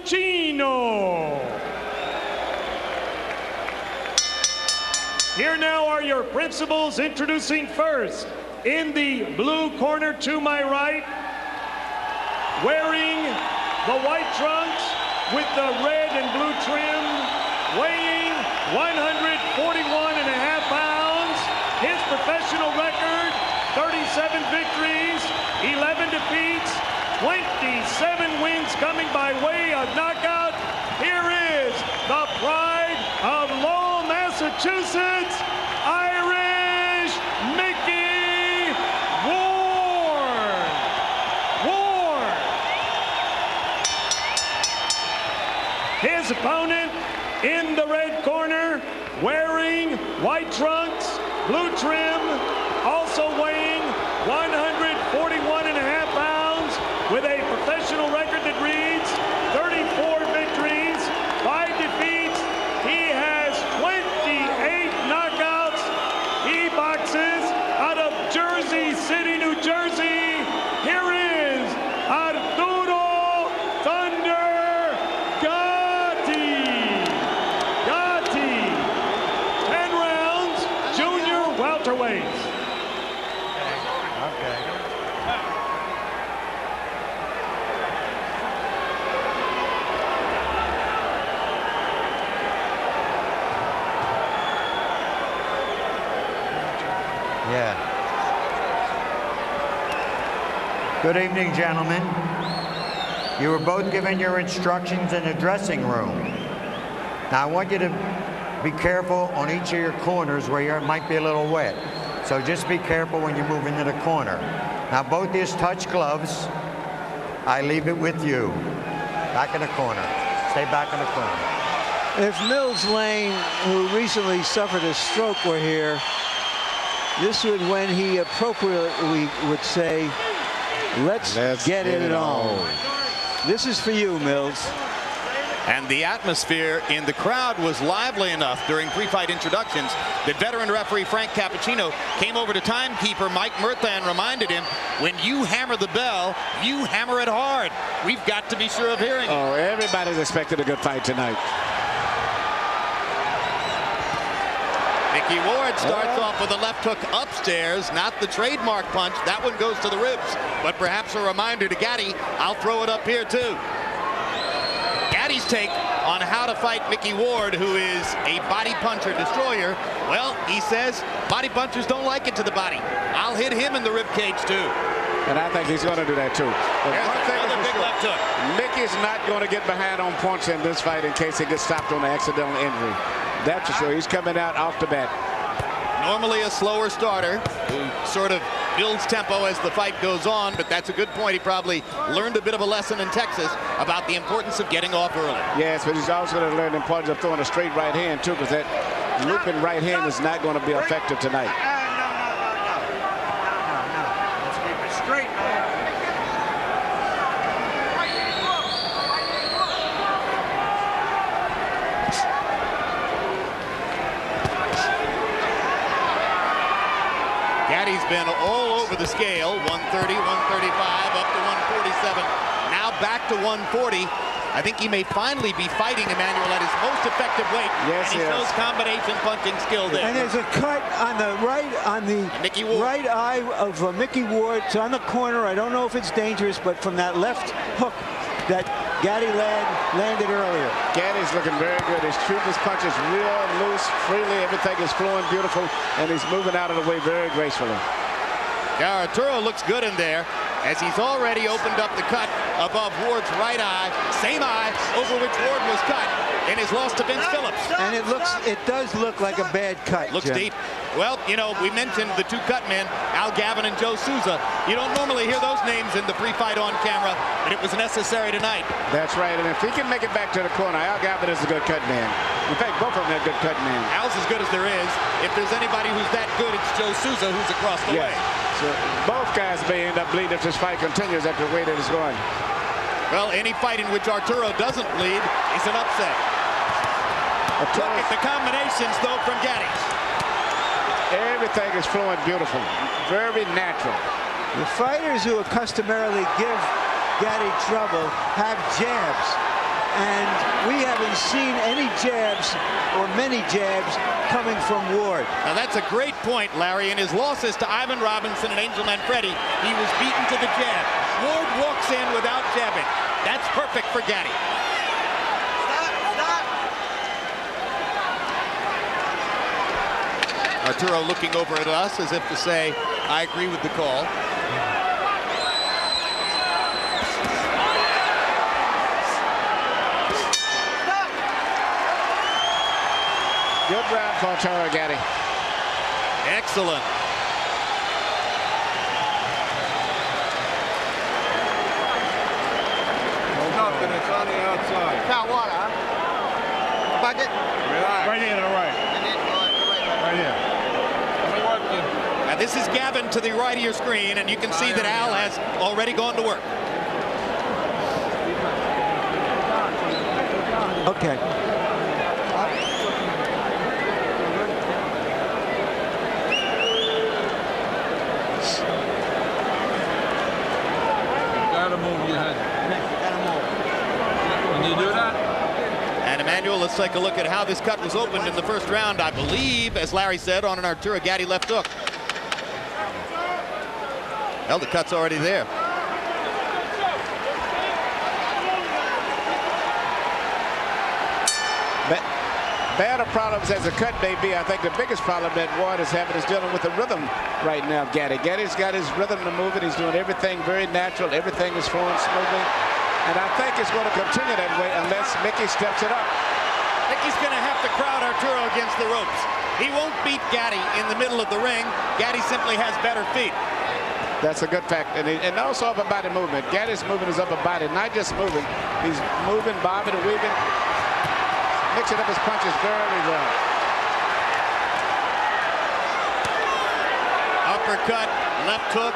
Cappuccino. Here now are your principals, introducing first, in the blue corner to my right, wearing the white trunks with the red and blue trim, weighing 141.5 pounds. His professional record, 37 victories, 11 defeats, 27 wins coming by way of knockout. Here is the pride of Lowell, Massachusetts, Irish Micky Ward. His opponent in the red corner, wearing white trunks, blue trim, also weighing 141.5 pounds, with a professional record that reads 34 victories, 5 defeats. He has 28 knockouts. He boxes out of Jersey City, New Jersey. Here is Arturo Thunder Gatti. 10 rounds, junior welterweights. Yeah. Good evening, gentlemen. You were both given your instructions in the dressing room. Now, I want you to be careful on each of your corners where it might be a little wet. So just be careful when you move into the corner. Now, both of you touch gloves. I leave it with you. Back in the corner. Stay back in the corner. If Mills Lane, who recently suffered a stroke, were here, this would when he appropriately would say, let's get it on. This is for you, Mills. And the atmosphere in the crowd was lively enough during pre-fight introductions that veteran referee Frank Cappuccino came over to timekeeper Mike Murtha and reminded him, when you hammer the bell, you hammer it hard. We've got to be sure of hearing it. Oh, everybody's expected a good fight tonight. Micky Ward starts off with a left hook upstairs, not the trademark punch. That one goes to the ribs, but perhaps a reminder to Gatti, I'll throw it up here too. Gatti's take on how to fight Micky Ward, who is a body puncher destroyer. Well, he says body punchers don't like it to the body. I'll hit him in the rib cage too. And I think he's going to do that too. There's another big left hook. Micky's not going to get behind on points in this fight in case he gets stopped on an accidental injury. That's for sure. He's coming out off the bat. Normally a slower starter who sort of builds tempo as the fight goes on, but that's a good point. He probably learned a bit of a lesson in Texas about the importance of getting off early. Yes, but he's also going to learn the importance of throwing a straight right hand too, because that looping right hand is not going to be effective tonight. No. Let's keep it straight. Gaddy's been all over the scale, 130, 135, up to 147, now back to 140. I think he may finally be fighting Emmanuel at his most effective weight. Yes, and he shows combination punching skill there. And there's a cut on the right eye of Micky Ward. It's on the corner. I don't know if it's dangerous, but from that left hook that Gatti landed earlier. Gaddy's looking very good. He's shooting his punches real loose, freely. Everything is flowing beautiful, and he's moving out of the way very gracefully. Yeah, Arturo looks good in there, as he's already opened up the cut above Ward's right eye, same eye over which Ward was cut in his loss to Vince Phillips. And it does look like a bad cut. Looks Jim. deep. Well, you know, we mentioned the two cut men, Al Gavin and Joe Souza. You don't normally hear those names in the pre-fight on camera, but it was necessary tonight. That's right, and if he can make it back to the corner, Al Gavin is a good cut man. In fact, both of them are good cut men. Al's as good as there is. If there's anybody who's that good, it's Joe Souza, who's across the way. So both guys may end up bleeding if this fight continues at the way that it's going. Well, any fight in which Arturo doesn't bleed is an upset. Look at the combinations, though, from Gatti. Everything is flowing beautiful, very natural. The fighters who customarily give Gatti trouble have jabs. and we haven't seen any jabs or many jabs coming from Ward. Now that's a great point, Larry. In his losses to Ivan Robinson and Angel Manfredi, he was beaten to the jab. Ward walks in without jabbing. That's perfect for Gatti. Arturo looking over at us as if to say, I agree with the call. Good round for Arturo Gatti. Excellent. Nothing, it's on the outside. Got water, huh? Bucket? Right here to the right. Right here. Now this is Gavin to the right of your screen, and you can see that Al has already gone to work. Okay. Gotta move your head. Can you do that? And Emmanuel, let's take a look at how this cut was opened in the first round. I believe, as Larry said, on an Arturo Gatti left hook. Well, the cut's already there. Bad of problems as a cut may be, I think the biggest problem that Ward is having is dealing with the rhythm right now. Gatti's got his rhythm to move it. He's doing everything very natural. Everything is flowing smoothly. And I think it's going to continue that way unless Micky steps it up. Micky's going to have to crowd Arturo against the ropes. He won't beat Gatti in the middle of the ring. Gatti simply has better feet. That's a good fact. And also upper body movement. Gatti's moving his upper body, not just moving. He's moving, bobbing, and weaving, mixing up his punches very well. Uppercut, left hook.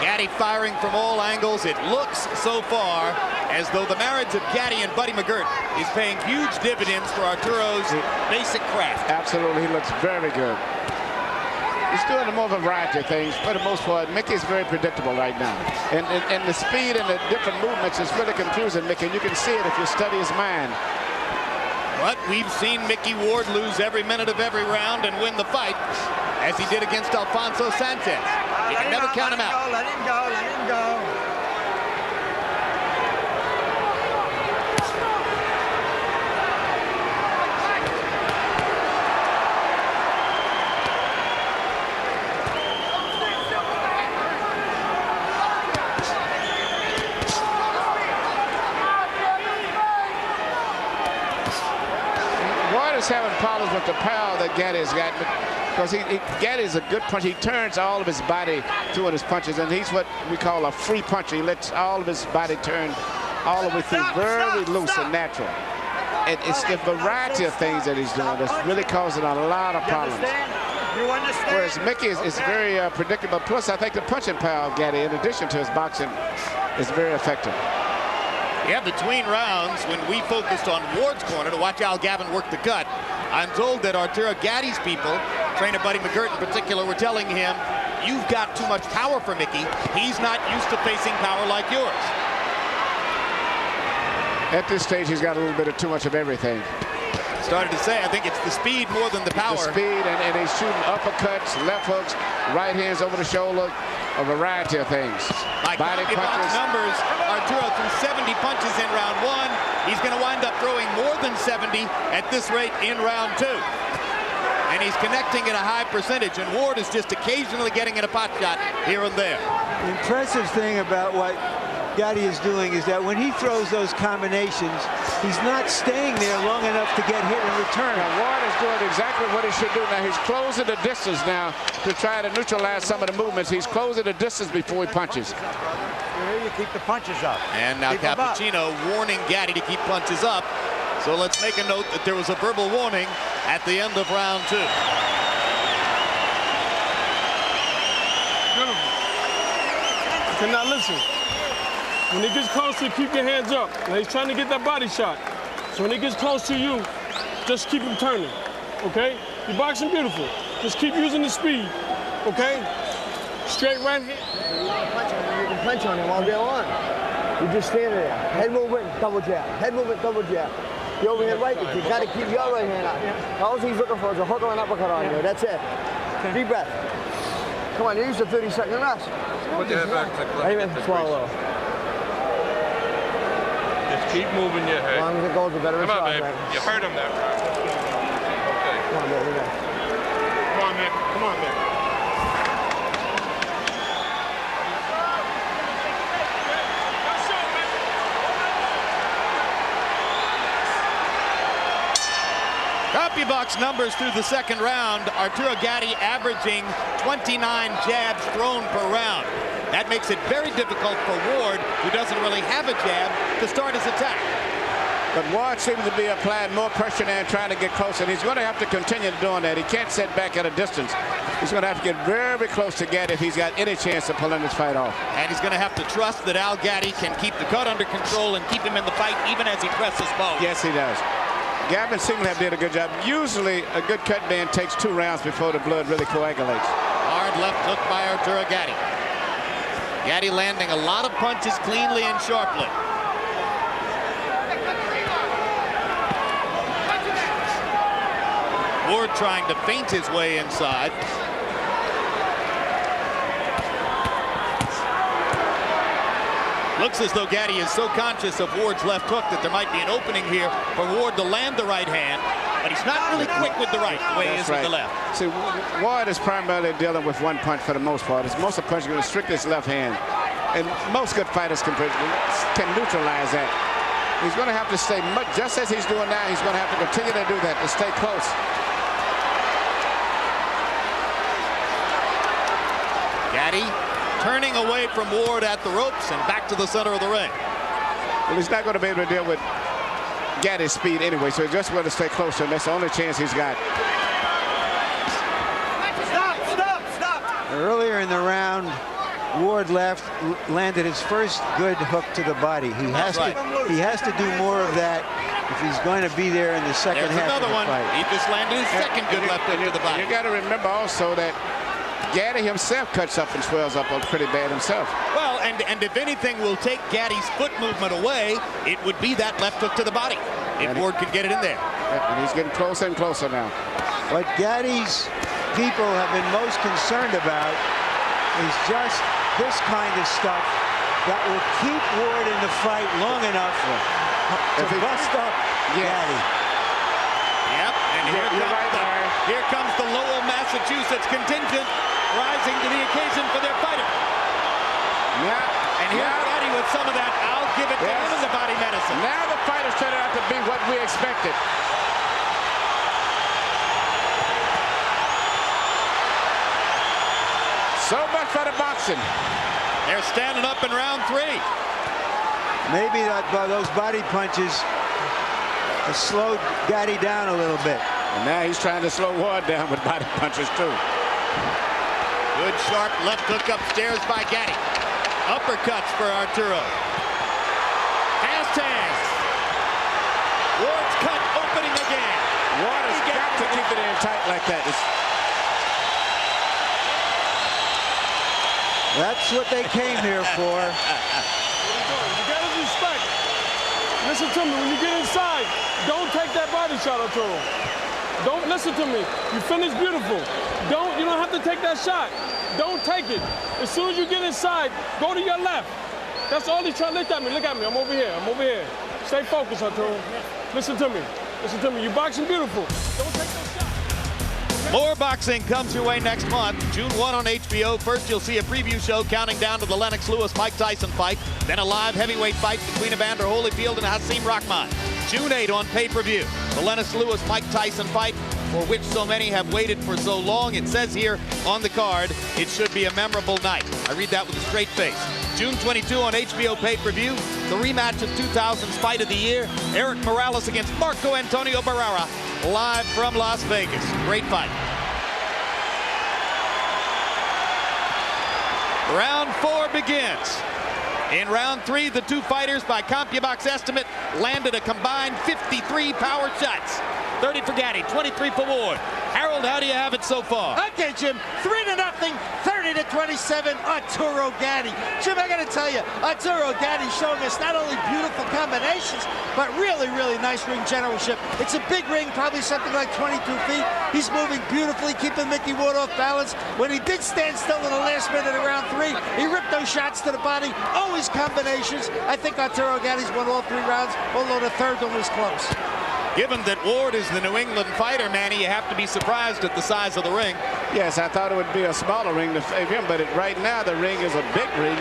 Gatti firing from all angles. It looks so far as though the marriage of Gatti and Buddy McGirt is paying huge dividends for Arturo's basic craft. Absolutely, he looks very good. He's doing more of a variety of things. For the most part, Mickey's very predictable right now. And the speed and the different movements is really confusing Micky. And you can see it if you study his mind. But we've seen Micky Ward lose every minute of every round and win the fight, as he did against Alfonso Sanchez. You can never count him out. Let him go, let him go. Ward is having problems with the power that Gatti's got. Because Gatti's a good puncher. He turns all of his body through his punches, and he's what we call a free puncher. He lets all of his body turn all the way through, very loose and natural. And it's the variety of things that he's doing that's really causing a lot of problems. You understand? Whereas Micky is very predictable. Plus, I think the punching power of Gatti, in addition to his boxing, is very effective. Yeah, between rounds, when we focused on Ward's corner to watch Al Gavin work the cut, I'm told that Arturo Gatti's people, trainer Buddy McGirt in particular, were telling him, you've got too much power for Micky. He's not used to facing power like yours. At this stage, he's got a little bit of too much of everything. Started to say, I think it's the speed more than the power. The speed, and he's shooting uppercuts, left hooks, right hands over the shoulder, a variety of things. By body punches. Numbers, Arturo threw 70 punches in round one. He's going to wind up throwing more than 70 at this rate in round two. And he's connecting at a high percentage, and Ward is just occasionally getting in a pot shot here and there. The impressive thing about what Gatti is doing is that when he throws those combinations, he's not staying there long enough to get hit in return. Now, Ward is doing exactly what he should do now. He's closing the distance now to try to neutralize some of the movements. He's closing the distance before he punches. Here you keep the punches up. And now Cappuccino warning Gatti to keep punches up. So let's make a note that there was a verbal warning at the end of round two. Okay, now listen. When he gets close to you, keep your hands up. Now he's trying to get that body shot. So when he gets close to you, just keep him turning, okay? You're boxing beautiful. Just keep using the speed, okay? Straight right hand. You can punch on him all day long. You just stand there. Head movement, double jab. Head movement, double jab. You overhand right, you got to keep your right hand out. All he's looking for is a hook or an uppercut on you. That's it. Deep breath. Come on, use the 30-second rest. Put your head back. Amen. Swallow. Just keep moving your head. As long as it goes, the better Come it's on, man. You heard him there. Okay. Come on, man. Come on, man. Come on, man. CompuBox numbers through the second round. Arturo Gatti averaging 29 jabs thrown per round. That makes it very difficult for Ward, who doesn't really have a jab, to start his attack. But Ward seems to be applying more pressure now and trying to get closer, and he's going to have to continue doing that. He can't sit back at a distance. He's going to have to get very close to Gatti if he's got any chance of pulling this fight off. And he's going to have to trust that Al Gatti can keep the cut under control and keep him in the fight even as he presses both. Yes, he does. Gavin seemed to have did a good job. Usually a good cut man takes 2 rounds before the blood really coagulates. Hard left hook by Arturo Gatti. Gatti landing a lot of punches cleanly and sharply. Ward trying to feint his way inside. Looks as though Gatti is so conscious of Ward's left hook that there might be an opening here for Ward to land the right hand, but he's not really quick with the right, the way he is with the left. See, Ward is primarily dealing with one punch for the most part. His most of the punch is going to strictly his left hand, and most good fighters can neutralize that. He's going to have to stay much, just as he's doing now. He's going to have to continue to do that, to stay close. Gatti turning away from Ward at the ropes and back to the center of the ring. Well, he's not going to be able to deal with Gatti's speed anyway, so he's just going to stay closer, and that's the only chance he's got. Stop! Earlier in the round, Ward landed his first good hook to the body. He has to do more of that if he's going to be there in the second half of the fight. He just landed his second good left hook to the body. You got to remember also that Gatti himself cuts up and swells up pretty bad himself. Well, and if anything will take Gatti's foot movement away, it would be that left hook to the body, if Ward could get it in there. And he's getting closer and closer now. What Gatti's people have been most concerned about is just this kind of stuff that will keep Ward in the fight long enough to bust up Gatti. Yep, and here comes the Lowell, Massachusetts contingent rising to the occasion for their fighter. And here's Gatti with some of that. I'll give it to him in the body medicine. Now the fighter's turned out to be what we expected. So much for the boxing. They're standing up in round 3. Maybe those body punches have slowed Gatti down a little bit. And now he's trying to slow Ward down with body punches too. Good sharp left hook upstairs by Gatti. Uppercuts for Arturo. Fast hands. Ward's cut opening again. Ward has got to keep it in tight like that. That's what they came here for. You got to respect. Listen to me. When you get inside, don't take that body shot, Arturo. Don't listen to me. You finished beautiful. You don't have to take that shot. Don't take it. As soon as you get inside, go to your left. That's all he's trying to look at me. Look at me. I'm over here. Stay focused, Arturo. Listen to me. You're boxing beautiful. Don't take that shot. More boxing comes your way next month. June 1 on HBO. First, you'll see a preview show counting down to the Lennox Lewis-Mike Tyson fight. Then a live heavyweight fight between Evander Holyfield and Hasim Rahman. June 8 on pay-per-view. The Lennox Lewis-Mike Tyson fight, for which so many have waited for so long. It says here on the card, it should be a memorable night. I read that with a straight face. June 22 on HBO pay-per-view, the rematch of 2000's Fight of the Year. Eric Morales against Marco Antonio Barrera, live from Las Vegas. Great fight. Round 4 begins. In round 3, the two fighters, by CompuBox estimate, landed a combined 53 power shots. 30 for Gatti, 23 for Ward. Harold Harold, how do you have it so far? Okay, Jim, 3-0, 30-27, Arturo Gatti. Jim, I got to tell you, Arturo Gatti showing us not only beautiful combinations, but really, really nice ring generalship. It's a big ring, probably something like 22 feet. He's moving beautifully, keeping Micky Ward off balance. When he did stand still in the last minute of round 3, he ripped those shots to the body, always combinations. I think Arturo Gatti's won all 3 rounds, although the third one was close. Given that Ward is the New England fighter, Manny, you have to be surprised at the size of the ring. Yes, I thought it would be a smaller ring to favor him, but right now the ring is a big ring,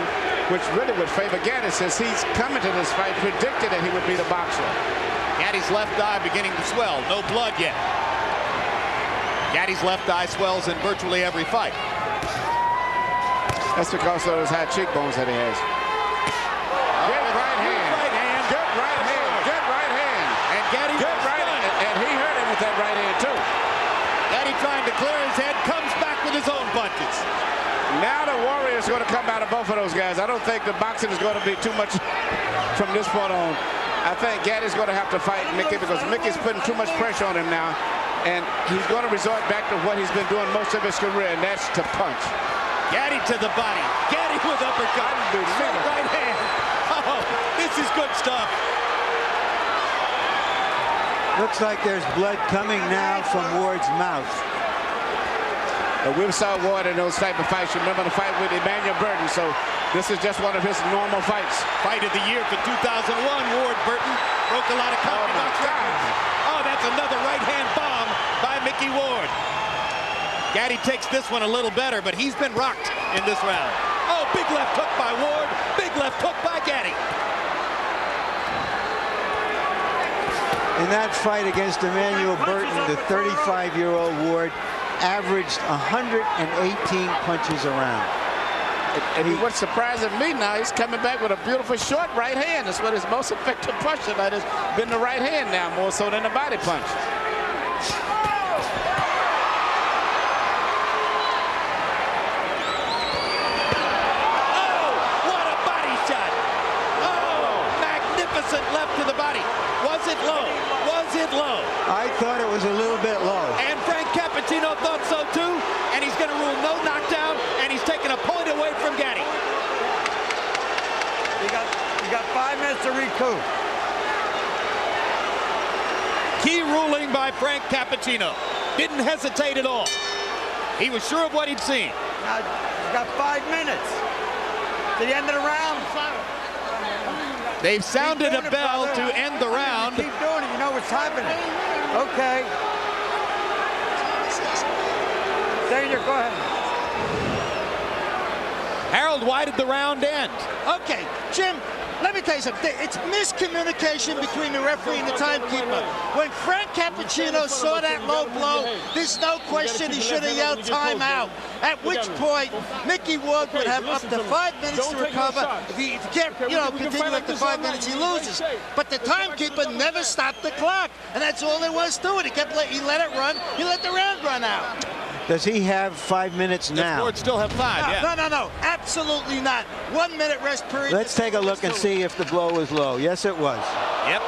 which really would favor Gatti since he's coming to this fight predicted that he would be the boxer. Gatti's left eye beginning to swell. No blood yet. Gatti's left eye swells in virtually every fight. That's because of those high cheekbones that he has. Good right hand. Good right hand. Good right hand. And Gatti good right hand. And he hurt him with that right hand too. Gatti trying to clear his head, comes back with his own punches. Now the Warrior is going to come out of both of those guys. I don't think the boxing is going to be too much from this point on. I think Gatti's going to have to fight Micky because Micky's putting too much pressure on him now. And he's going to resort back to what he's been doing most of his career, and that's to punch. Gatti to the body. Gatti with uppercut. Straight right hand. Oh, this is good stuff. Looks like there's blood coming now from Ward's mouth. We saw Ward in those type of fights. You remember the fight with Emmanuel Burton, so this is just one of his normal fights. Fight of the year for 2001, Ward Burton broke a lot of box records. Oh, that's another right-hand bomb by Micky Ward. Gatti takes this one a little better, but he's been rocked in this round. Oh, big left hook by Ward, big left hook by Gatti. In that fight against Emmanuel Burton, the 35-year-old Ward averaged 118 punches around. And what's surprising me now, he's coming back with a beautiful short right hand. That's what his most effective punch tonight has been, the right hand now, more so than the body punch. Oh, what a body shot. Oh, magnificent left to the body. Was it low? Was it low? I thought it was a little bit low. And Frank Cappuccino thought so too, and he's going to rule no knockdown, and he's taking a point away from Gatti. You got 5 minutes to recoup. Key ruling by Frank Cappuccino. Didn't hesitate at all. He was sure of what he'd seen. Now, you got 5 minutes. To the end of the round. They've sounded a bell to end the round. Keep doing it. You know what's happening. Okay. Daniel, go ahead. Harold, why did the round end? Okay, Jim, let me tell you something. It's miscommunication between the referee and the timekeeper. When Frank Cappuccino saw that low blow, there's no question he should have yelled timeout. At which point, Micky Ward would have up to 5 minutes to recover. If he can't, continue after 5 minutes, he loses. But the timekeeper never stopped the clock, and that's all there was to it. He let it run. He let the round run out. Does he have 5 minutes now? The Ford still have 5, yeah. No, absolutely not. 1 minute rest period. Let's take a look and see if the blow was low. Yes, it was. Yep.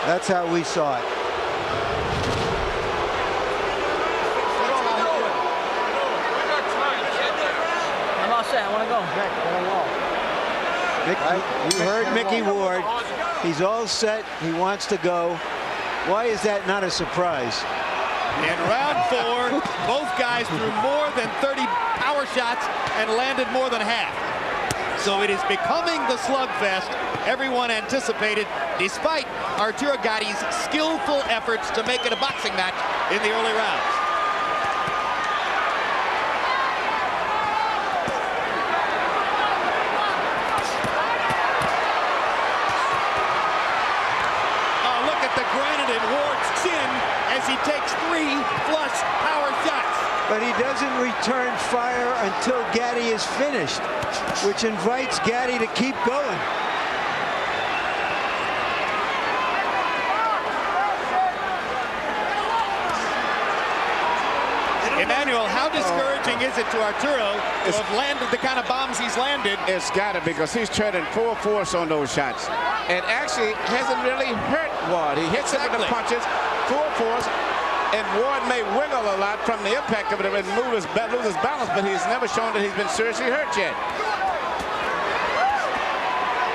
That's how we saw it. I'm all set. I want to go. You heard Micky Ward. He's all set. He wants to go. Why is that not a surprise? In round 4, both guys threw more than 30 power shots and landed more than half. So it is becoming the slugfest everyone anticipated, despite Arturo Gatti's skillful efforts to make it a boxing match in the early rounds. Oh, look at the granite in Ward's chin as he takes 3 flush power shots. But he doesn't return fire until Gatti is finished, which invites Gatti to keep going. Emmanuel, how discouraging is it to Arturo to have landed the kind of bombs he's landed? It's got to, because he's treading full force on those shots. And actually hasn't really hurt Ward. He hits him with the punches, full force. And Ward may wiggle a lot from the impact of it and lose his balance, but he's never shown that he's been seriously hurt yet.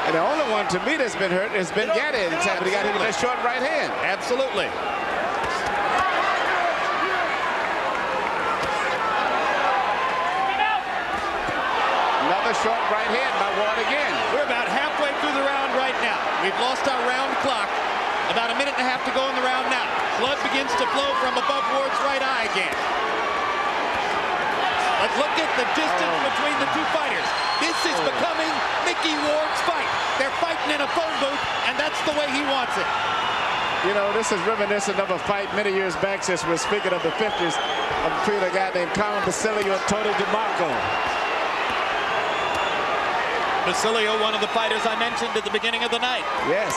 And the only one to me that's been hurt has been Gatti. But he got hit with that short right hand. Absolutely. Another short right hand by Ward again. We're about halfway through the round right now. We've lost our round clock. About a minute and a half to go in the round now. Blood begins to flow from above Ward's right eye again. But look at the distance between the two fighters. This is becoming Micky Ward's fight. They're fighting in a phone booth, and that's the way he wants it. You know, this is reminiscent of a fight many years back, since we're speaking of the 50s, between a guy named Colin Basilio and Tony DeMarco. Basilio, one of the fighters I mentioned at the beginning of the night. Yes.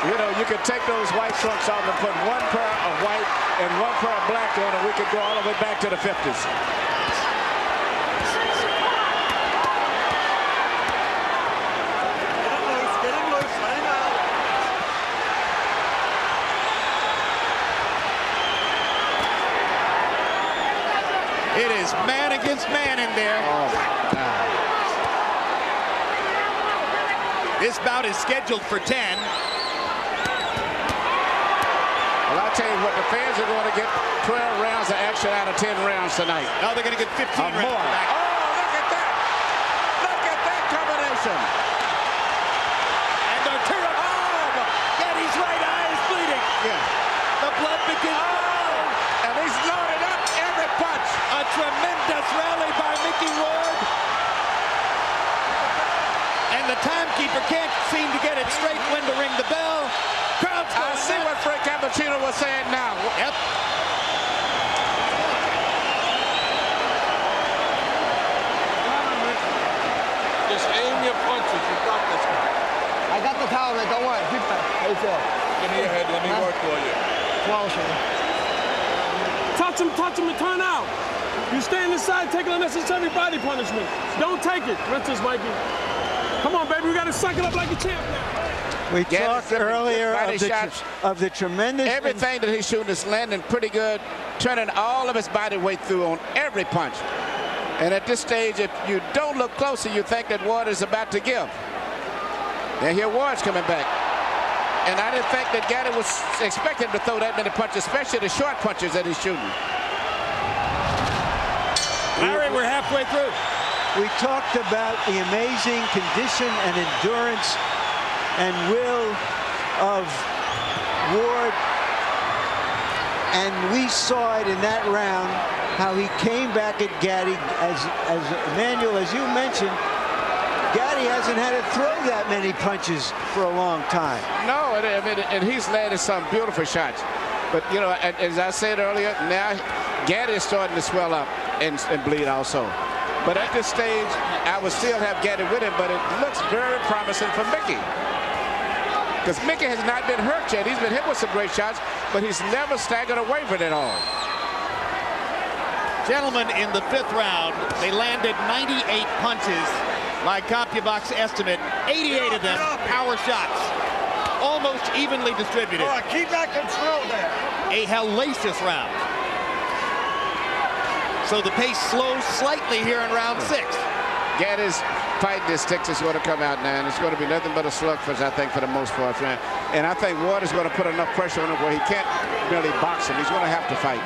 You know, you could take those white trunks off and put one pair of white and one pair of black on, and we could go all the way back to the 50s. It is man against man in there. Oh, my God. This bout is scheduled for 10. Well, I'll tell you what, the fans are going to get 12 rounds of action out of 10 rounds tonight. Now they're going to get 15 rounds more. back. Oh, look at that. Look at that combination. And Arturo, Gatti's right eye is bleeding. Yeah. The blood begins to flow. And he's loaded up every punch. A tremendous rally by Micky Ward. And the timekeeper can't seem to get it straight when to ring the bell. Crowd's going I see nuts. what Frank Cappuccino was saying now. Yep. Just aim your punches. You got this one. I got the towel, man. Don't worry. Keep that. How you feel? Give me your head. Let me work for you. Swallow, man. Touch him, and turn out. You stand inside, take unnecessary body punishment. Don't take it. Rinse Mikey. Come on, baby. We got to suck it up like a champ now. We talked earlier of the tremendous... Everything that he's shooting is landing pretty good, turning all of his body weight through on every punch. And at this stage, if you don't look closer, you think that Ward is about to give. And here Ward's coming back. And I didn't think that Gatti was expecting to throw that many punches, especially the short punches that he's shooting. Larry, we're halfway through. We talked about the amazing condition and endurance and will of Ward, and we saw it in that round, how he came back at Gatti. As Emmanuel, as you mentioned, Gatti hasn't had to throw that many punches for a long time. No, and he's landed some beautiful shots. But, you know, as I said earlier, now Gatti is starting to swell up and bleed also. But at this stage, I would still have Gatti with him, but it looks very promising for Micky. Because Micky has not been hurt yet. He's been hit with some great shots, but he's never staggered or wavered at all. Gentlemen, in the 5th round, they landed 98 punches by CompuBox estimate. 88 of them power shots, almost evenly distributed. All right, keep that control there. A hellacious round. So the pace slows slightly here in round 6. Gatti's fighting his sticks is going to come out now, and it's going to be nothing but a slugfest, I think, for the most part. And I think Ward is going to put enough pressure on him where he can't really box him. He's going to have to fight.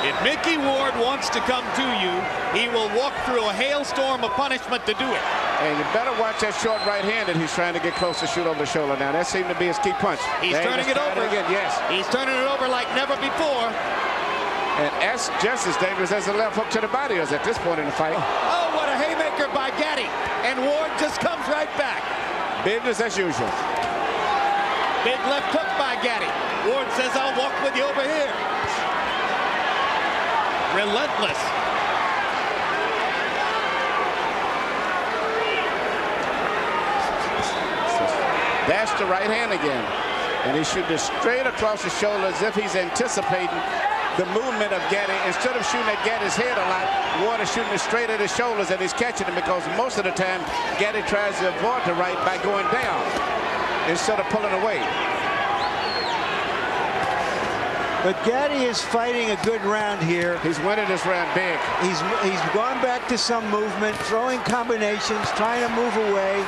If Micky Ward wants to come to you, he will walk through a hailstorm of punishment to do it. And you better watch that short right hand that he's trying to get close to shoot over the shoulder now. That seemed to be his key punch. He's turning it over. Again, yes. He's turning it over like never before. And that's just as dangerous as the left hook to the body is at this point in the fight. Oh, what a haymaker by Gatti. And Ward just comes right back. Business as usual. Big left hook by Gatti. Ward says, I'll walk with you over here. Relentless. That's the right hand again. And he's shooting straight across the shoulder as if he's anticipating the movement of Gatti. Instead of shooting at Gatti's head a lot, Ward is shooting it straight at his shoulders, and he's catching him because most of the time Gatti tries to avoid the right by going down instead of pulling away. But Gatti is fighting a good round here. He's winning this round big. He's gone back to some movement, throwing combinations, trying to move away,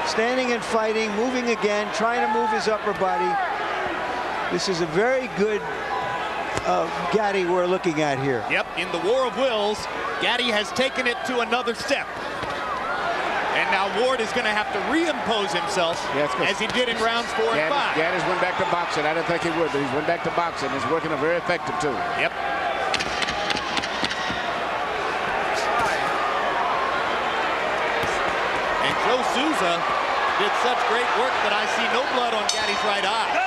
standing and fighting, moving again, trying to move his upper body. This is a very good Gatti we're looking at here. Yep, in the War of Wills, Gatti has taken it to another step. And now Ward is going to have to reimpose himself as he did in rounds 4 and 5. Gatti's went back to boxing. I didn't think he would, but he's went back to boxing. He's working very effective, too. Yep. And Joe Souza did such great work that I see no blood on Gatti's right eye.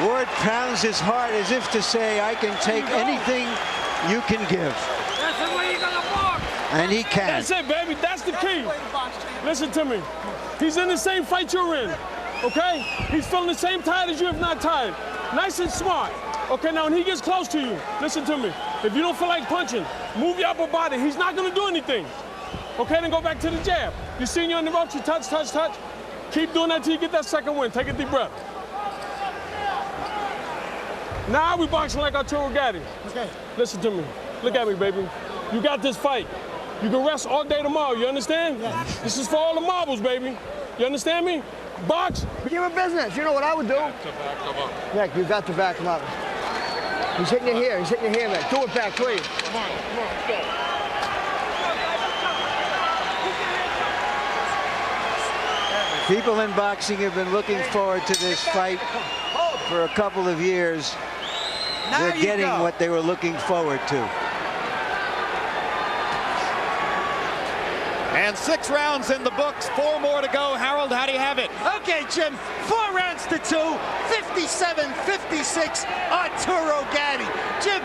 Ward pounds his heart as if to say, I can take anything you can give. That's the way you're gonna box. And he can. That's it, baby. That's the key. Listen to me. He's in the same fight you're in, okay? He's feeling the same tired as you, if not tired. Nice and smart. Okay, now when he gets close to you, listen to me. If you don't feel like punching, move your upper body. He's not gonna do anything. Okay, then go back to the jab. You seen you on the ropes, you touch, touch, touch. Keep doing that till you get that second win. Take a deep breath. Now we boxing like Arturo Gatti. Okay. Listen to me. Look at me, baby. You got this fight. You can rest all day tomorrow, you understand? Yeah. This is for all the marbles, baby. You understand me? Box. Give him business. You know what I would do? Nick, you got to back him up. He's hitting you here. He's hitting you here, Nick. Do it back, please. Come on, let's go. People in boxing have been looking forward to this fight for a couple of years. They're getting what they were looking forward to. And 6 rounds in the books, 4 more to go. Harold, how do you have it? Okay, Jim, 4 rounds to 2, 57-56, Arturo Gatti. Jim,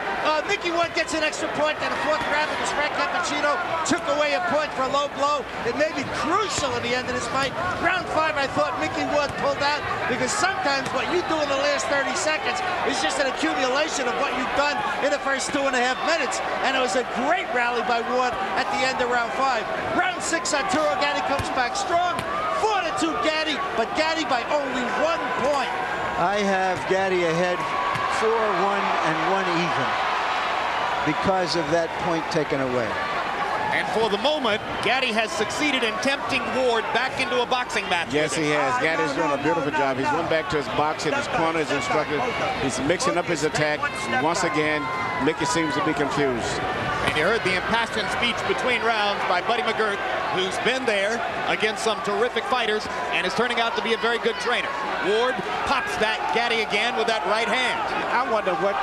Micky Ward gets an extra point in the 4th round because Frank Cappuccino took away a point for a low blow. It may be crucial at the end of this fight. Round 5, I thought Micky Ward pulled out because sometimes what you do in the last 30 seconds is just an accumulation of what you've done in the first 2.5 minutes. And it was a great rally by Ward at the end of round 5. Round 6, Arturo Gatti comes back strong. 4-2 Gatti, but Gatti by only 1 point. I have Gatti ahead 4-1 and 1 even because of that point taken away. And for the moment, Gatti has succeeded in tempting Ward back into a boxing match. Yes, he has. Gatti's doing a beautiful job. He's went back to his boxing, his corner, his instructor. He's mixing up his attack. Once again, Micky seems to be confused. And you heard the impassioned speech between rounds by Buddy McGirt, who's been there against some terrific fighters and is turning out to be a very good trainer. Ward pops that Gatti again with that right hand. I wonder what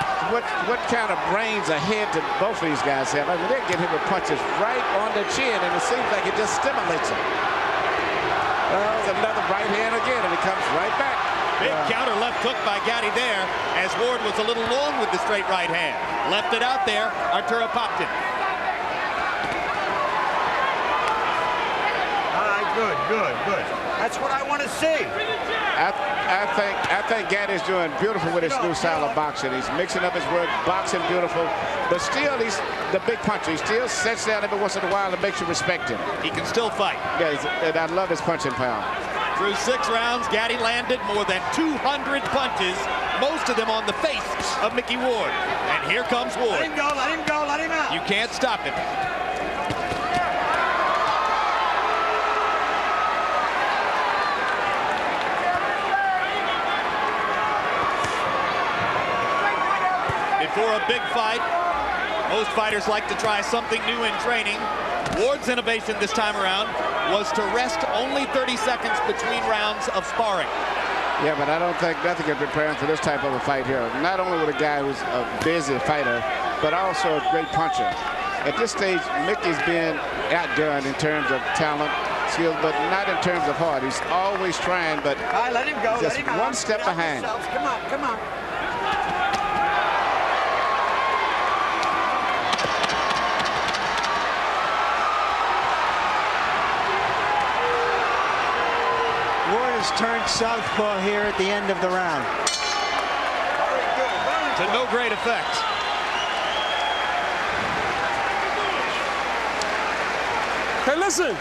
kind of brains ahead to both of these guys have. I mean, they're getting him with punches right on the chin, and it seems like it just stimulates him. It's another right hand again, and it comes right back. Big counter left hook by Gatti there, as Ward was a little long with the straight right hand. Left it out there, Arturo popped it. All right, good. That's what I want to see. I think Gatti's doing beautiful with his new style of boxing. He's mixing up his work, boxing beautiful, but still he's the big puncher. He still sits down every once in a while and makes you respect him. He can still fight. Yeah, and I love his punching power. Through 6 rounds, Gatti landed more than 200 punches, most of them on the face of Micky Ward. And here comes Ward. Let him go, let him out. You can't stop him. Before a big fight, most fighters like to try something new in training. Ward's innovation this time around was to rest only 30 seconds between rounds of sparring. Yeah, but I don't think nothing can prepare him for this type of a fight here. Not only with a guy who's a busy fighter, but also a great puncher. At this stage, Micky's been outdone in terms of talent, skills, but not in terms of heart. He's always trying, but all right, let him go. Just let him one step behind. Come on. Turned southpaw here at the end of the round. Very good. To no great effect. Hey, listen.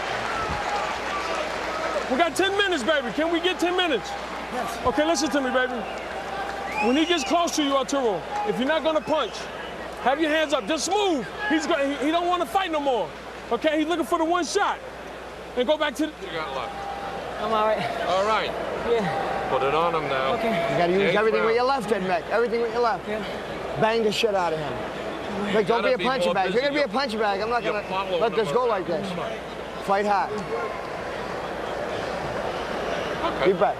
We got 10 minutes, baby. Can we get 10 minutes? Yes. Okay, listen to me, baby. When he gets close to you, Arturo, if you're not going to punch, have your hands up. Just move. He don't want to fight no more. Okay, he's looking for the one shot. And go back to the... You got left. I'm all right. All right. Yeah. Put it on him now. Okay. You got to use everything with your left hand, Mick. Everything with your left. Yeah. Bang the shit out of him. Mick, don't be a punching bag. If you're going to be a punching bag, I'm not going to let this go like this. Fight hard. Okay. Deep breath.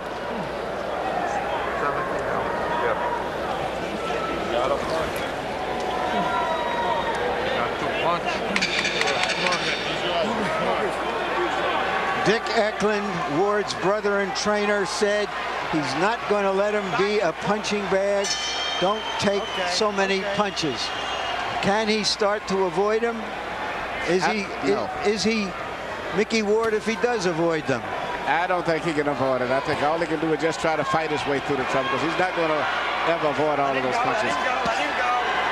Got a punch. Got to punch. Dick Eklund, Ward's brother and trainer, said he's not going to let him be a punching bag. Don't take so many punches. Can he start to avoid them? Is he Micky Ward if he does avoid them? I don't think he can avoid it. I think all he can do is just try to fight his way through the trouble, because he's not going to ever avoid all of those punches.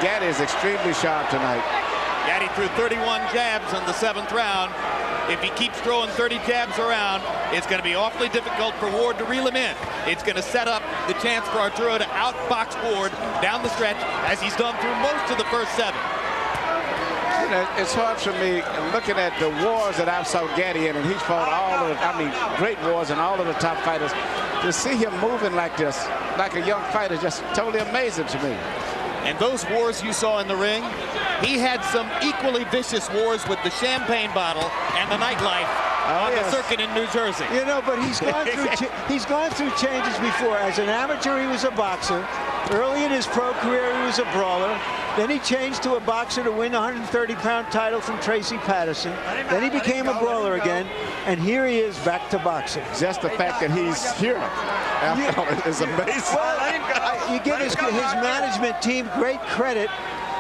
Gatti is extremely sharp tonight. Gatti threw 31 jabs in the 7th round. If he keeps throwing 30 jabs around, it's going to be awfully difficult for Ward to reel him in. It's going to set up the chance for Arturo to outbox Ward down the stretch, as he's done through most of the first 7. You know, it's hard for me looking at the wars that I've saw Gatti in, and he's fought all of the, great wars and all of the top fighters. To see him moving like this, like a young fighter, is just totally amazing to me. And those wars you saw in the ring, he had some equally vicious wars with the champagne bottle and the nightlife on the circuit in New Jersey. You know, but he's gone through changes before. As an amateur, he was a boxer. Early in his pro career, he was a brawler. Then he changed to a boxer to win the 130-pound title from Tracy Patterson. Then he became a brawler again, and here he is back to boxing. Just the fact that he's here is amazing. Well, you give his management team great credit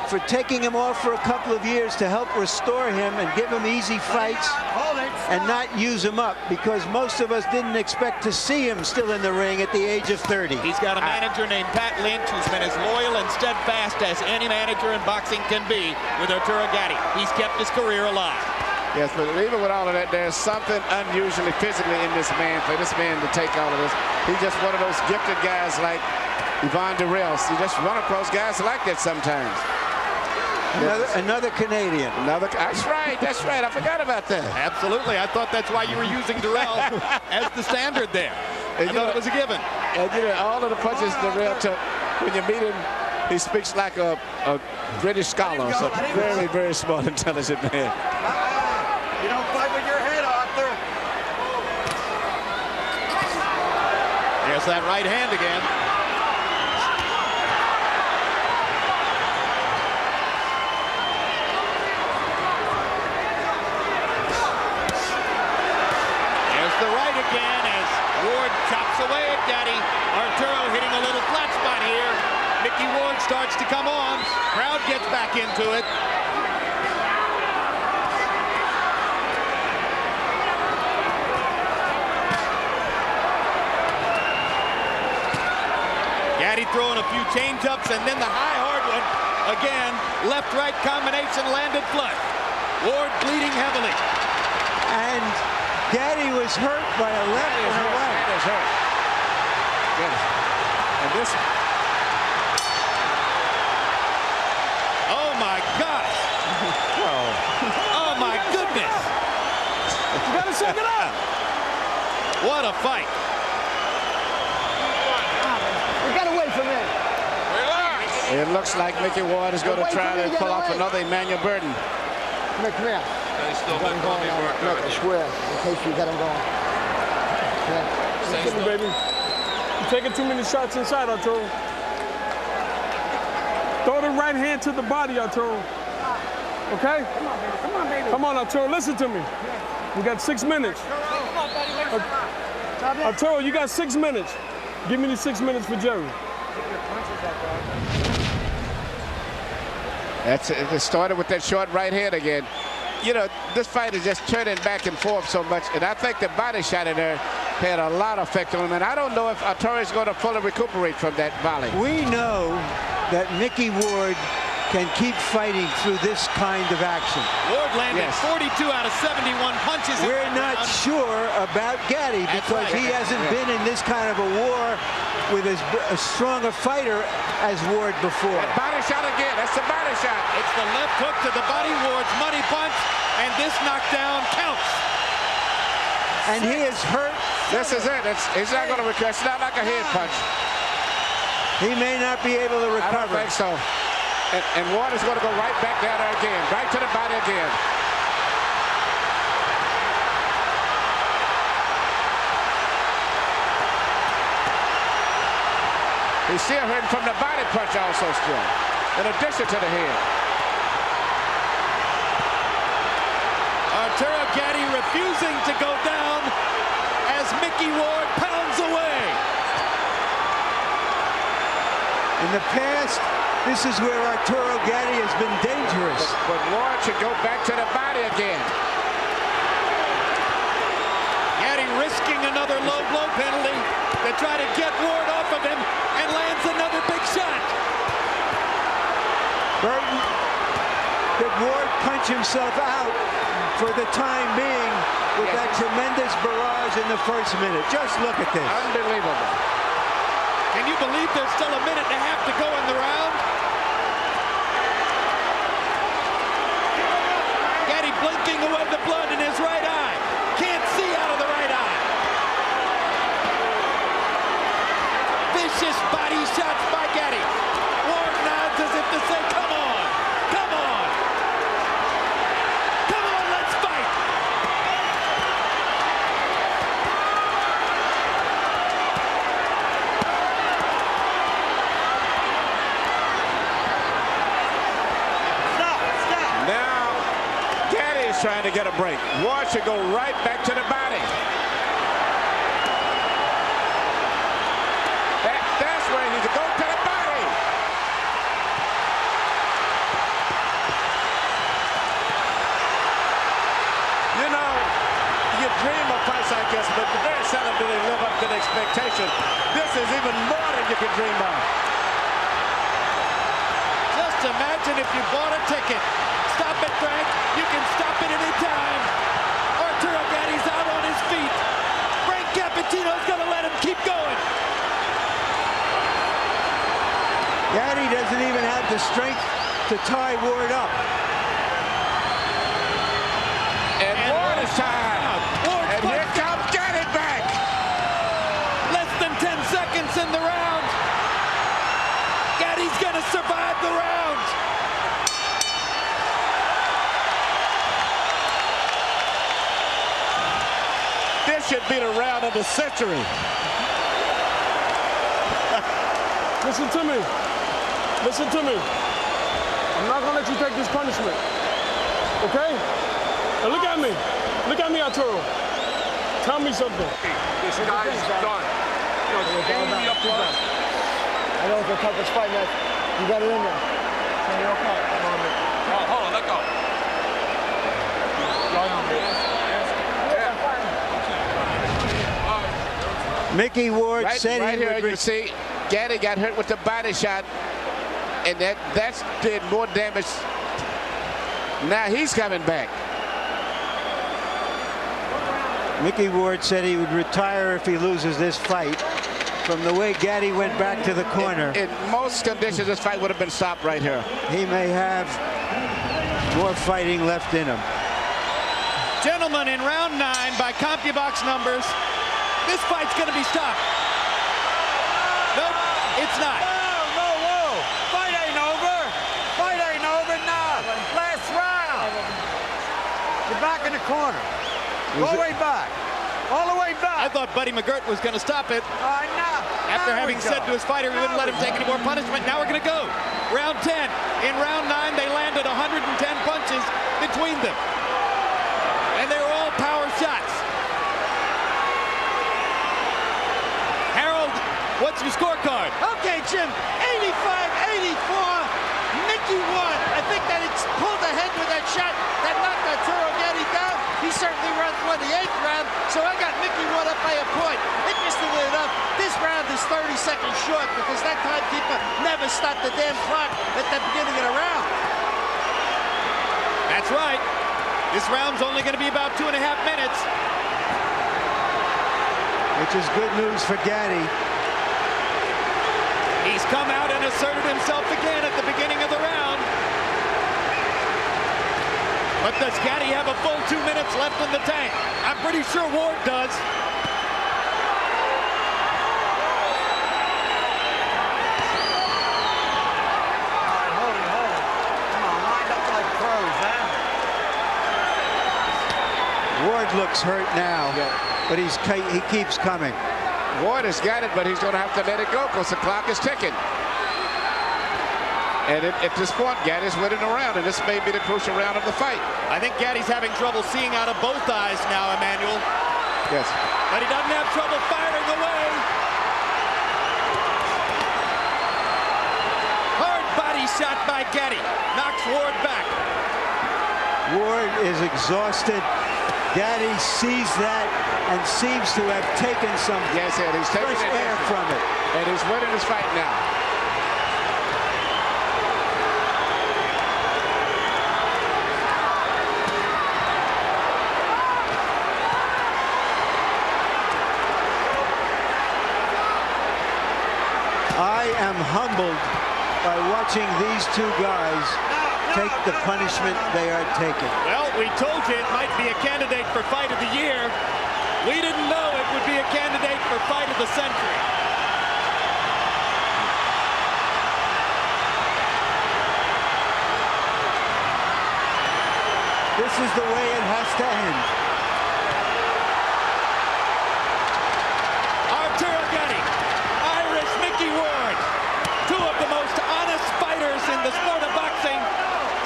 for taking him off for a couple of years to help restore him and give him easy fights and not use him up, because most of us didn't expect to see him still in the ring at the age of 30. He's got a manager named Pat Lynch who's been as loyal and steadfast as any manager in boxing can be with Arturo Gatti. He's kept his career alive. Yes, but even with all of that, there's something unusually physically in this man, for this man to take all of this. He's just one of those gifted guys like Yvonne Durrell. You just run across guys like that sometimes. Another Canadian. That's right. I forgot about that. Absolutely. I thought that's why you were using Durrell as the standard there. I thought it was a given. And you know, all of the punches Durrell took, when you meet him, he speaks like a British scholar. So very, very smart, intelligent man. You don't fight with your head, Arthur. There's that right hand again. Again as Ward chops away at Gatti. Arturo hitting a little flat spot here. Micky Ward starts to come on. Crowd gets back into it. Gatti throwing a few change-ups, and then the high hard one. Again, left-right combination landed flush. Ward bleeding heavily. And Gatti was hurt by a left and a right. That is hurt. Yes. And this. Oh my gosh. Oh my goodness. You gotta shake it up. What a fight. We gotta wait for a minute. Relax. It looks like Micky Ward is going to try to pull off another Emmanuel Burton. Come here. He's still Got him going on. Look, I swear, in case you got him going. Yeah. Listen, baby. You're taking too many shots inside, Arturo. Throw the right hand to the body, Arturo. Okay? Come on, baby. Come on, Arturo, listen to me. We got 6 minutes. Arturo, you got 6 minutes. Give me the 6 minutes for Jerry. It started with that short right hand again. You know, this fight is just turning back and forth so much, and I think the body shot in there had a lot of effect on him, and I don't know if Arturo is going to fully recuperate from that volley. We know that Micky Ward can keep fighting through this kind of action. Ward landed 42 out of 71 punches. We're not sure about Gatti because he hasn't been in this kind of a war with as strong a fighter as Ward before. That body shot again. That's the body shot. It's the left hook to the body. Ward's money punch, and this knockdown counts. And he is hurt. This is it. It's not going to recover. It's not like a head punch. He may not be able to recover. I don't think so. And Ward is going to go right back down there again. Right to the body again. He's still hurting from the body punch also still, in addition to the head. Arturo Gatti refusing to go down as Micky Ward pounds away. In the past, this is where Arturo Gatti has been dangerous. But Ward should go back to the body again. Gatti risking another low blow penalty to try to get Ward off of him, and lands another big shot. Burton, did Ward punch himself out for the time being with that tremendous barrage in the first minute? Just look at this. Unbelievable. Can you believe there's still a minute and a half to go in the round? Gatti blinking away the blood in his right eye. Can't see out of the right eye. Vicious body shots by Gatti. Ward nods as if to say, come on, come on. Come on, let's fight. Trying to get a break. Ward should go right back to the body. That's where he needs to go, to the body. You know, you dream of fights like this, but very seldom do they live up to the expectation. This is even more than you could dream of. Just imagine if you bought a ticket. Stop it, Frank. You can stop it any time. Arturo Gatti's out on his feet. Frank Cappuccino's going to let him keep going. Gatti doesn't even have the strength to tie Ward up. And Ward is tied. And here comes Gatti back. Less than 10 seconds in the round. Gatti's going to survive the round. This should be the round of the century. Listen to me. Listen to me. I'm not going to let you take this punishment. Okay? Now look at me. Look at me, Arturo. Tell me something. This guy's done. I know it's the toughest fight, man. You got it in there. Hold on, let go. Micky Ward said right he here, would... you see, Gatti got hurt with the body shot, and that did more damage. Now he's coming back. Micky Ward said he would retire if he loses this fight. From the way Gatti went back to the corner. In most conditions, this fight would have been stopped right here. He may have more fighting left in him. Gentlemen, in round 9, by CompuBox numbers, this fight's going to be stopped. Nope, it's not. Whoa. Fight ain't over. Fight ain't over now. Last round. You're back in the corner. All the way back. All the way back. I thought Buddy McGirt was going to stop it. After having said to his fighter he wouldn't let him take any more punishment, now we're going to go. Round 10. In round 9, they landed 110 punches between them. And they were all power shots. Harold, what's your scorecard? Okay, Jim, 85-84. Micky won. I think that it's pulled ahead with that shot that knocked Arturo Gatti down. He certainly runs well. won the 8th round, so I got Micky Ward up by a point. Interestingly enough, this round is 30 seconds short because that timekeeper never stopped the damn clock at the beginning of the round. That's right. This round's only going to be about 2.5 minutes. Which is good news for Gatti. He's come out and asserted himself again at the beginning of the round. But does Gatti have a full 2 minutes left in the tank? I'm pretty sure Ward does. Hold it. Come on, wind up like pros, huh? Ward looks hurt now, but he keeps coming. Ward has got it, but he's going to have to let it go because the clock is ticking. And at this point, Gatti's winning the round, and this may be the crucial round of the fight. I think Gatti's having trouble seeing out of both eyes now, Emmanuel. Yes. But he doesn't have trouble firing away. Hard body shot by Gatti. Knocks Ward back. Ward is exhausted. Gatti sees that and seems to have taken some he's taking fresh air from it. And he's winning his fight now. I am humbled by watching these two guys take the punishment they are taking. Well, we told you it might be a candidate for fight of the year. We didn't know it would be a candidate for fight of the century. This is the way it has to end. Arturo Gatti, Irish Micky Ward, two of the most honest fighters in the sport of boxing,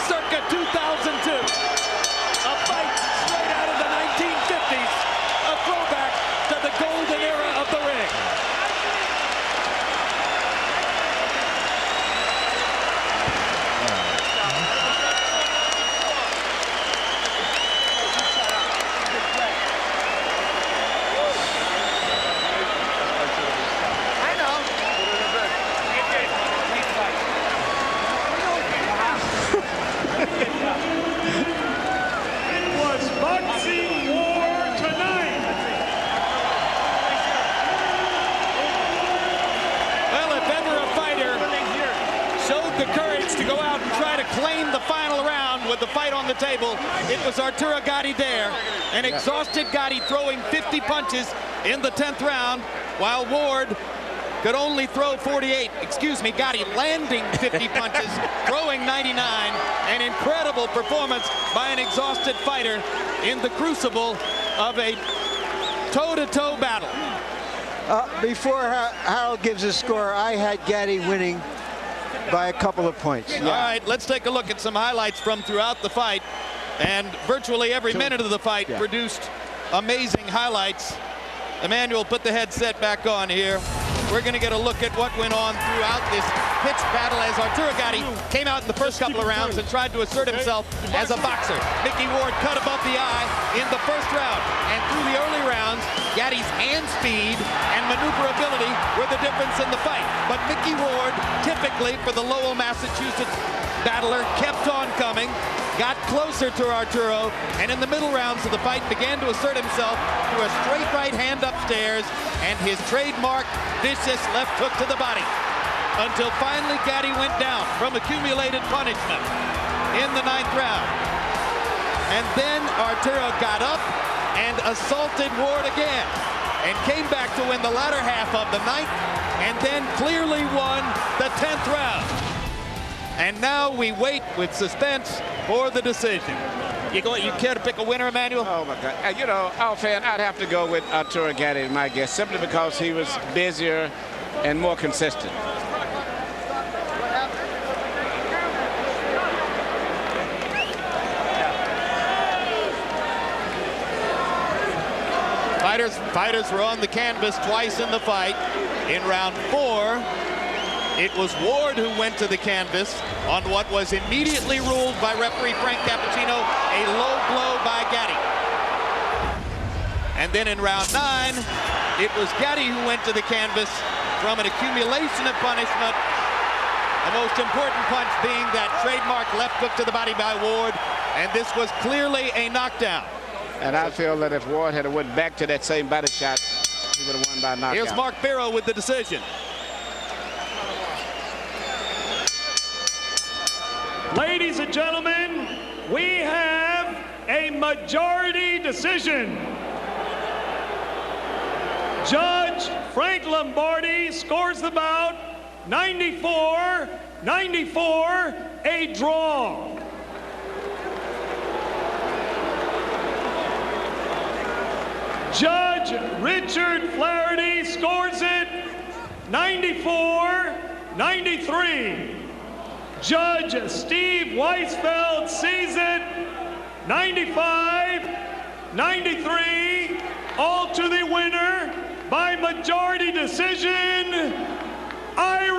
circa 2002. A fight straight out of the 1950s, a throwback to the golden era of the ring. Boxing war tonight. Well, if ever a fighter showed the courage to go out and try to claim the final round with the fight on the table, it was Arturo Gatti there. An exhausted Gatti throwing 50 punches in the 10th round, while Ward could only throw 48. Excuse me, Gatti landing 50 punches, throwing 99. An incredible performance by an exhausted fighter in the crucible of a toe-to-toe battle. Before Harold gives a score, I had Gatti winning by a couple of points. All right, let's take a look at some highlights from throughout the fight. And virtually every minute of the fight produced amazing highlights. Emmanuel, put the headset back on here. We're going to get a look at what went on throughout this pitched battle as Arturo Gatti came out in the first couple of rounds and tried to assert himself as a boxer. Micky Ward cut above the eye in the first round. And through the early rounds, Gatti's hand speed and maneuverability were the difference in the fight. But Micky Ward, typically for the Lowell, Massachusetts battler, kept on coming, got closer to Arturo, and in the middle rounds of the fight began to assert himself through a straight right hand upstairs and his trademark vicious left hook to the body, until finally Gatti went down from accumulated punishment in the 9th round. And then Arturo got up and assaulted Ward again and came back to win the latter half of the 9th and then clearly won the 10th round. And now we wait with suspense for the decision. You care to pick a winner, Emmanuel? Oh, my God. You know, offhand, I'd have to go with Arturo Gatti, my guess, simply because he was busier and more consistent. Fighters were on the canvas twice in the fight. In round 4, it was Ward who went to the canvas on what was immediately ruled by referee Frank Cappuccino a low blow by Gatti. And then in round 9, it was Gatti who went to the canvas from an accumulation of punishment. The most important punch being that trademark left hook to the body by Ward. And this was clearly a knockdown. And I feel that if Ward had went back to that same body shot, he would have won by knockout. Here's Mark Barrow with the decision. Ladies and gentlemen, we have a majority decision. Judge Frank Lombardi scores the bout 94-94, a draw. Judge Richard Flaherty scores it 94-93. Judge Steve Weisfeld sees it 95-93. All to the winner by majority decision, Irish